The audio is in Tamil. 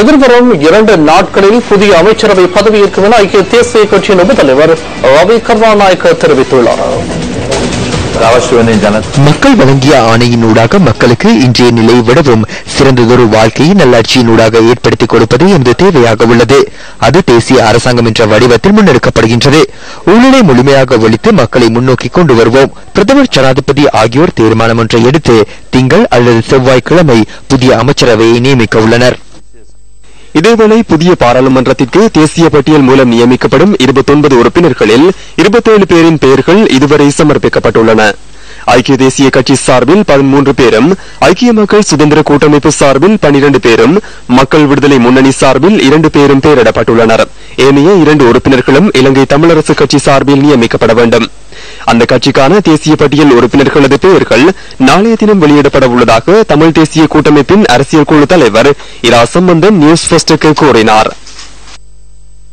எதிர்வரும் 2 நாட்களில் புதிய அமைச்சரவை பதவியேற்கும் என ஐக்கிய தேசிய கட்சியின் உபதலைவர் ரவி கருணாநாயக்க தெரிவித்துள்ளார். மக்கள் வழங்கிய ஆணையினூடாக மக்களுக்கு இன்றைய நிலை விடவும் சிறந்ததொரு வாழ்க்கையை நல்லாட்சியினூடாக ஏற்படுத்திக் கொடுப்பது எமது தேவையாக உள்ளது. அது தேசிய அரசாங்கம் என்ற வடிவத்தில் முன்னெடுக்கப்படுகின்றது. ஊழலை முழுமையாக ஒழித்து மக்களை முன்னோக்கி கொண்டு வருவோம். பிரதமர், ஜனாதிபதி ஆகியோர் தீர்மானம் ஒன்றை எடுத்து திங்கள் அல்லது செவ்வாய்க்கிழமை புதிய அமைச்சரவையை நியமிக்க உள்ளனர். இதேவேளை புதிய பாராளுமன்றத்திற்கு தேசிய பட்டியல் மூலம் நியமிக்கப்படும் 29 உறுப்பினர்களில் 27 பேரின் பெயர்கள் இதுவரை சமர்ப்பிக்கப்பட்டுள்ளன. ஐக்கிய தேசிய கட்சி சார்பில் 13 பேரும், ஐக்கிய மக்கள் சுதந்திர கூட்டமைப்பு சார்பில் 12 பேரும், மக்கள் விடுதலை முன்னணி சார்பில் 2 பேரும் பெயரிடப்பட்டுள்ளனர். ஏனைய 2 உறுப்பினர்களும் இலங்கை தமிழரசு கட்சி சார்பில் நியமிக்கப்பட வேண்டும். அந்த கட்சிக்கான தேசிய பட்டியல் உறுப்பினர்களது பெயர்கள் நாளைய தினம் வெளியிடப்பட உள்ளதாக தமிழ் தேசிய கூட்டமைப்பின் அரசியல் குழு தலைவர் இரா சம்பந்தன் நியூஸ் ஃபர்ஸ்டுக்கு கூறினார்.